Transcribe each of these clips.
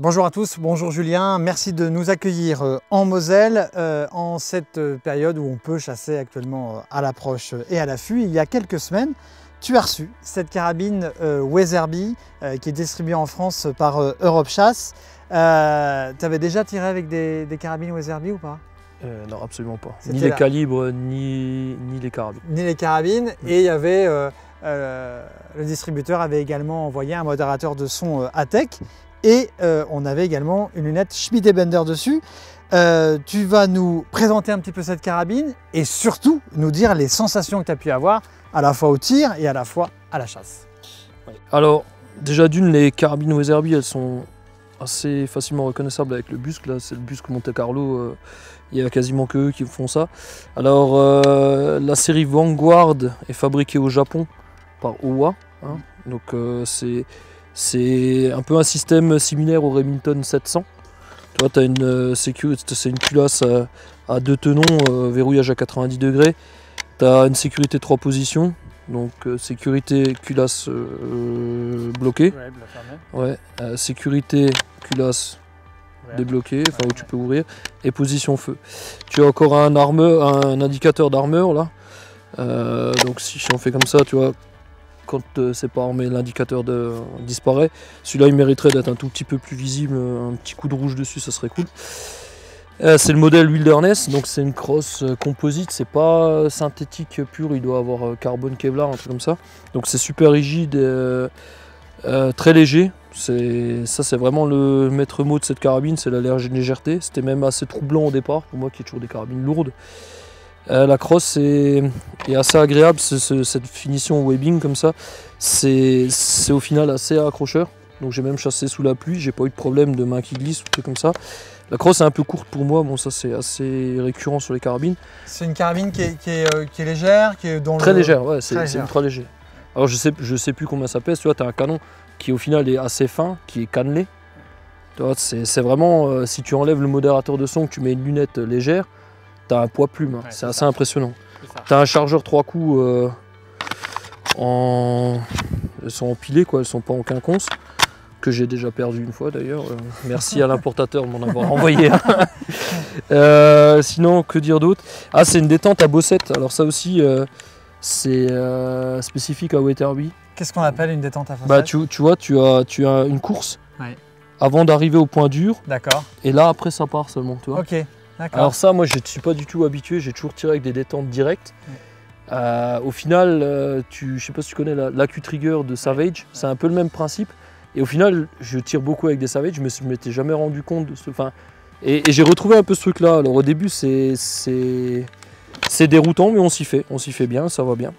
Bonjour à tous, bonjour Julien, merci de nous accueillir en Moselle en cette période où on peut chasser actuellement à l'approche et à l'affût. Il y a quelques semaines, tu as reçu cette carabine Weatherby qui est distribuée en France par Europe Chasse. Tu avais déjà tiré avec des carabines Weatherby ou pas? Non, absolument pas. Ni les calibres, ni les carabines. Ni les carabines. Et il y avait, le distributeur avait également envoyé un modérateur de son ATEC. Et on avait également une lunette Schmidt & Bender dessus. Tu vas nous présenter un petit peu cette carabine et surtout nous dire les sensations que tu as pu avoir à la fois au tir et à la fois à la chasse. Alors, déjà d'une, les carabines Weatherby, elles sont assez facilement reconnaissables avec le busc. Là, c'est le busc Monte Carlo. Il y a quasiment que eux qui font ça. Alors, la série Vanguard est fabriquée au Japon par Owa. Hein. Donc, c'est un peu un système similaire au Remington 700. Toi, tu as une sécurité, c'est une culasse à 2 tenons, verrouillage à 90 degrés. Tu as une sécurité 3 positions, donc sécurité culasse bloquée. Ouais, sécurité culasse débloquée, enfin où tu peux ouvrir, et position feu. Tu as encore un indicateur d'armure là. Donc si on fait comme ça, tu vois. Quand c'est pas armé, l'indicateur disparaît. Celui-là, il mériterait d'être un tout petit peu plus visible. Un petit coup de rouge dessus, ça serait cool. C'est le modèle Wilderness, donc c'est une crosse composite. C'est pas synthétique pur, il doit avoir carbone Kevlar, un truc comme ça. Donc c'est super rigide, très léger. Ça, c'est vraiment le maître mot de cette carabine, c'est la légèreté. C'était même assez troublant au départ, pour moi qui ai toujours des carabines lourdes. La crosse est assez agréable, cette finition webbing comme ça, c'est au final assez accrocheur. Donc j'ai même chassé sous la pluie, j'ai pas eu de problème de main qui glisse ou truc comme ça. La crosse est un peu courte pour moi, bon ça c'est assez récurrent sur les carabines. C'est une carabine qui est légère, qui est dans très légère, ouais, c'est ultra léger. Alors je sais plus combien ça pèse, tu vois, tu as un canon qui au final est assez fin, qui est cannelé. C'est vraiment, si tu enlèves le modérateur de son, que tu mets une lunette légère, tu as un poids plume, hein. Ouais, c'est assez impressionnant. Tu as un chargeur 3 coups elles sont empilées, quoi, elles sont pas en quinconce, que j'ai déjà perdu une fois d'ailleurs. Merci à l'importateur de m'en avoir envoyé. Sinon, que dire d'autre? Ah, c'est une détente à bossette. Alors ça aussi, c'est spécifique à Weatherby. Qu'est-ce qu'on appelle une détente à bossette? Bah, tu vois, tu as une course avant d'arriver au point dur. D'accord. Et là, après, ça part seulement, tu vois. Ok. Alors ça, moi, je ne suis pas du tout habitué, j'ai toujours tiré avec des détentes directes. Au final, je ne sais pas si tu connais l'Acu-Trigger de Savage, c'est un peu le même principe. Et au final, je tire beaucoup avec des Savage, je ne m'étais jamais rendu compte de ce... Et j'ai retrouvé un peu ce truc-là. Alors au début, c'est déroutant, mais on s'y fait bien, ça va bien.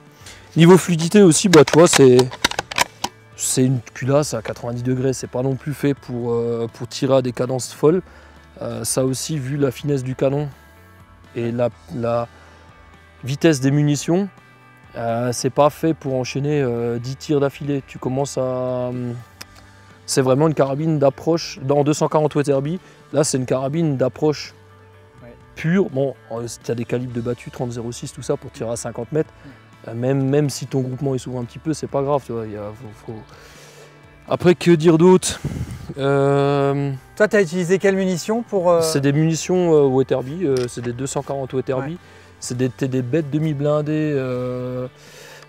Niveau fluidité aussi, bah, tu vois, c'est une culasse à 90 degrés, c'est pas non plus fait pour tirer à des cadences folles. Ça aussi, vu la finesse du canon et la vitesse des munitions, c'est pas fait pour enchaîner 10 tirs d'affilée. Tu commences à... c'est vraiment une carabine d'approche. Dans 240 Weatherby, là c'est une carabine d'approche pure. Bon, tu as des calibres de battu, 30-06, tout ça, pour tirer à 50 mètres. Même si ton groupement est s'ouvre un petit peu, c'est pas grave. Tu vois, Après, que dire d'autre? Toi, tu as utilisé quelles munitions pour... C'est des munitions Weatherby, c'est des 240 Weatherby. Ouais. C'est des bêtes demi-blindées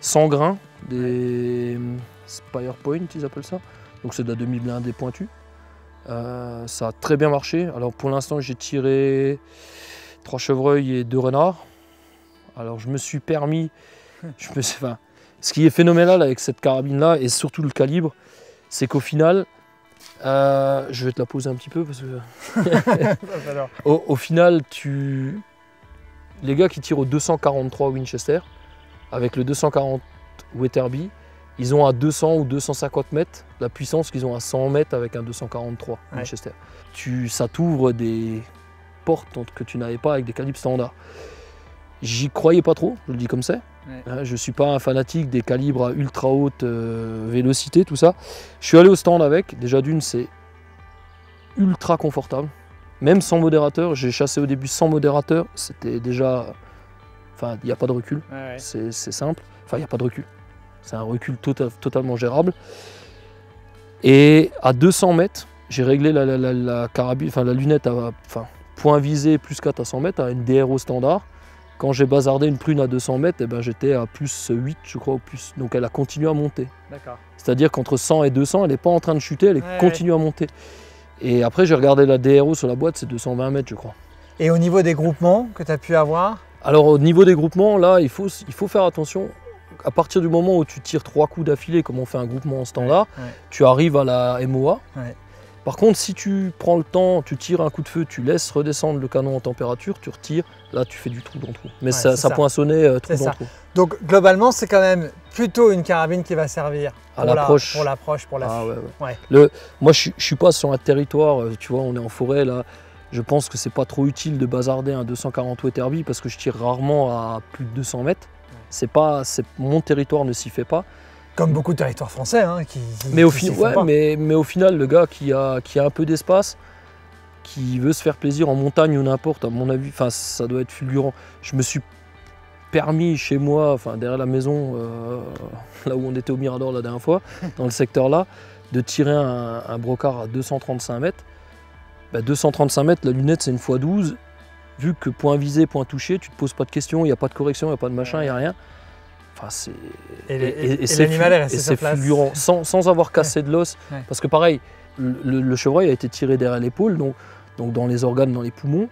sans grain, des Spire Point, ils appellent ça. Donc c'est de la demi-blindée pointue. Ça a très bien marché. Alors pour l'instant, j'ai tiré 3 chevreuils et 2 renards. Alors je me suis permis... ce qui est phénoménal avec cette carabine-là, et surtout le calibre, c'est qu'au final, je vais te la poser un petit peu parce que au final, les gars qui tirent au 243 Winchester avec le 240 Weatherby, ils ont à 200 ou 250 mètres la puissance qu'ils ont à 100 mètres avec un 243 Winchester. Ça t'ouvre des portes que tu n'avais pas avec des calibres standards. J'y croyais pas trop, je le dis comme c'est. Je ne suis pas un fanatique des calibres à ultra haute vélocité, tout ça. Je suis allé au stand avec. Déjà d'une, c'est ultra confortable. Même sans modérateur, j'ai chassé au début sans modérateur. C'était déjà... Enfin, il n'y a pas de recul. C'est simple. Enfin, il n'y a pas de recul. C'est un recul totalement gérable. Et à 200 mètres, j'ai réglé la carabine, enfin la lunette à point visé plus 4 à 100 mètres à une DRO standard. Quand j'ai bazardé une prune à 200 mètres, eh ben, j'étais à plus 8, je crois, ou plus. Donc elle a continué à monter. C'est-à-dire qu'entre 100 et 200, elle n'est pas en train de chuter, elle continue à monter. Et après, j'ai regardé la DRO sur la boîte, c'est 220 mètres, je crois. Et au niveau des groupements que tu as pu avoir? Alors, au niveau des groupements, là, il faut faire attention. À partir du moment où tu tires 3 coups d'affilée, comme on fait un groupement en standard, tu arrives à la MOA. Par contre, si tu prends le temps, tu tires un coup de feu, tu laisses redescendre le canon en température, tu retires, là tu fais du trou dans trou. Mais ça poinçonnait trou dans trou. Donc globalement, c'est quand même plutôt une carabine qui va servir à l'approche, pour la Moi, je suis pas sur un territoire, tu vois, on est en forêt là. Je pense que c'est pas trop utile de bazarder un 240 Weatherby parce que je tire rarement à plus de 200 mètres. Mon territoire ne s'y fait pas. Comme beaucoup de territoires français, mais au final, le gars qui a un peu d'espace, qui veut se faire plaisir en montagne ou n'importe, à mon avis, ça doit être fulgurant. Je me suis permis chez moi, derrière la maison, là où on était au Mirador la dernière fois, dans le secteur là, de tirer un brocard à 235 mètres. 235 mètres, la lunette c'est une x12. Vu que point visé, point touché, tu te poses pas de questions, il n'y a pas de correction, il n'y a pas de machin, il n'y a rien. Et l'animal est resté sur place. C'est fulgurant, sans avoir cassé de l'os. Parce que pareil, le chevreuil a été tiré derrière l'épaule, donc dans les organes, dans les poumons.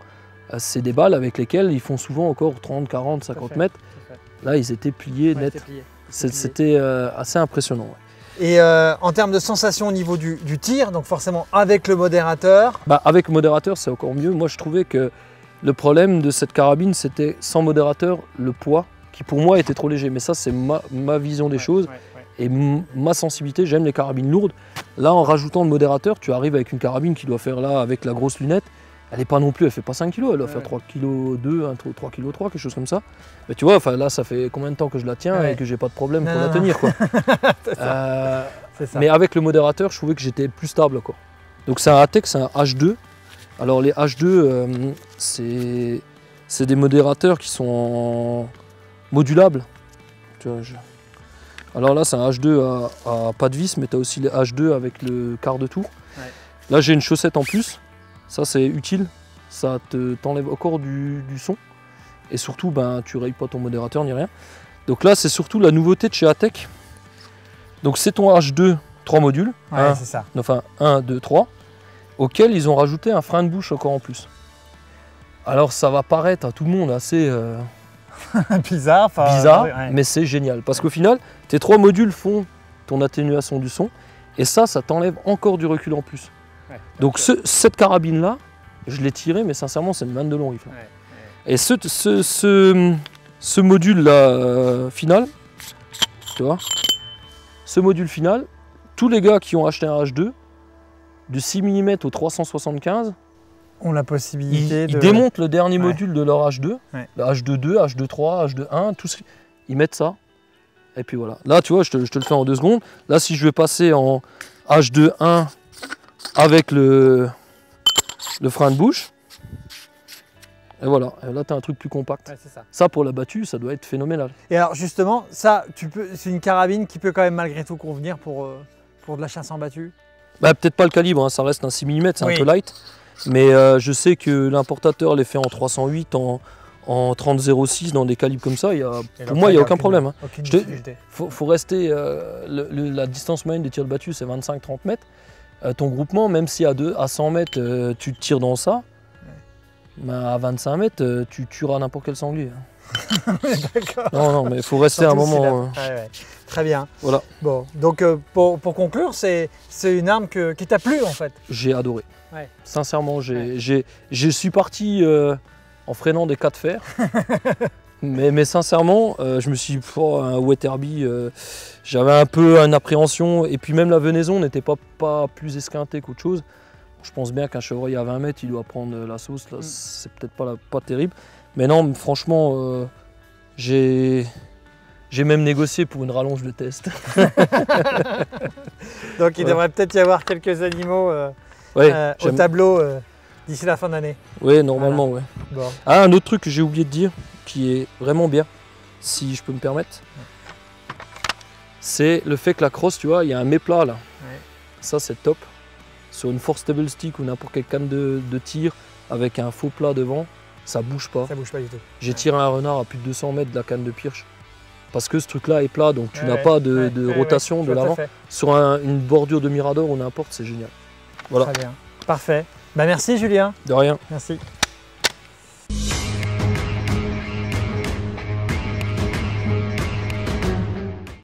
C'est des balles avec lesquelles ils font souvent encore 30, 40, 50 mètres. Là, ils étaient pliés net. C'était assez impressionnant. Et en termes de sensation au niveau du tir, donc forcément avec le modérateur? Avec le modérateur, c'est encore mieux. Moi, je trouvais que le problème de cette carabine, c'était sans modérateur, le poids, qui pour moi était trop léger. Mais ça, c'est ma vision des choses et ma sensibilité. J'aime les carabines lourdes. Là, en rajoutant le modérateur, tu arrives avec une carabine qui doit faire là, avec la grosse lunette. Elle n'est pas non plus, elle fait pas 5 kg, elle doit faire 3 kg 2, 3 kg 3, quelque chose comme ça. Mais tu vois, là, ça fait combien de temps que je la tiens et que j'ai pas de problème pour la tenir, quoi. C'est ça. Mais avec le modérateur, je trouvais que j'étais plus stable, quoi. Donc c'est un ATEC, c'est un H2. Alors les H2, c'est des modérateurs qui sont modulables. Tu vois, alors là, c'est un H2 à pas de vis, mais tu as aussi les H2 avec le quart de tour. Là, j'ai une chaussette en plus. Ça, c'est utile. Ça t'enlève encore du son. Et surtout, tu rayes pas ton modérateur ni rien. Donc là, c'est surtout la nouveauté de chez ATEC. Donc c'est ton H2, 3 modules. C'est ça. Enfin, 1, 2, 3. Auquel ils ont rajouté un frein de bouche encore en plus. Alors ça va paraître à tout le monde assez bizarre, mais c'est génial. Parce qu'au final, tes 3 modules font ton atténuation du son. Et ça t'enlève encore du recul en plus. Donc cette carabine-là, je l'ai tirée, mais sincèrement, c'est une vanne de long rifle. Et ce module-là final, tu vois, ce module final, tous les gars qui ont acheté un H2, de 6 mm au 375, ont la possibilité ils démontent le dernier module de leur H2, le H2.2, H2.3, H2.1, tout ce... ils mettent ça. Et puis voilà. Là, tu vois, je te le fais en 2 secondes. Là, si je vais passer en H2.1 avec le frein de bouche, et voilà. Et là, tu as un truc plus compact. Ça, pour la battue, ça doit être phénoménal. Et alors, justement, ça, c'est une carabine qui peut quand même malgré tout convenir pour de la chasse en battue? Peut-être pas le calibre, ça reste un 6 mm, c'est un peu light. Mais je sais que l'importateur les fait en 308, en 30-06, dans des calibres comme ça. Pour moi, il n'y a aucun problème. Faut rester. La distance moyenne des tirs de battue, c'est 25-30 mètres. Ton groupement, même si à 100 mètres, tu tires dans ça, à 25 mètres, tu tueras n'importe quel sanglier. D'accord. Non, mais il faut rester un moment. Très bien. Voilà. Bon, donc pour conclure, c'est une arme qui t'a plu en fait? J'ai adoré. Sincèrement, je suis parti en freinant des cas de fer. mais sincèrement, je me suis dit, un Weatherby, j'avais un peu une appréhension. Et puis même la venaison n'était pas plus esquintée qu'autre chose. Je pense bien qu'un chevreuil à 20 mètres, il doit prendre la sauce. Là, c'est peut-être pas terrible. Mais non, franchement, j'ai même négocié pour une rallonge de test. Donc il devrait peut-être y avoir quelques animaux au tableau d'ici la fin d'année. Oui, normalement, voilà. Bon. Un autre truc que j'ai oublié de dire, qui est vraiment bien, si je peux me permettre, c'est le fait que la crosse, tu vois, il y a un méplat là. Ça, c'est top. sur une force table stick ou n'importe quelle canne de tir avec un faux plat devant, ça bouge pas. Ça bouge pas du tout. J'ai tiré un renard à plus de 200 mètres de la canne de pirche parce que ce truc-là est plat, donc tu n'as pas de rotation de l'avant. Sur une bordure de mirador ou n'importe, c'est génial. Voilà. Très bien. Parfait. Bah, merci Julien. De rien. Merci.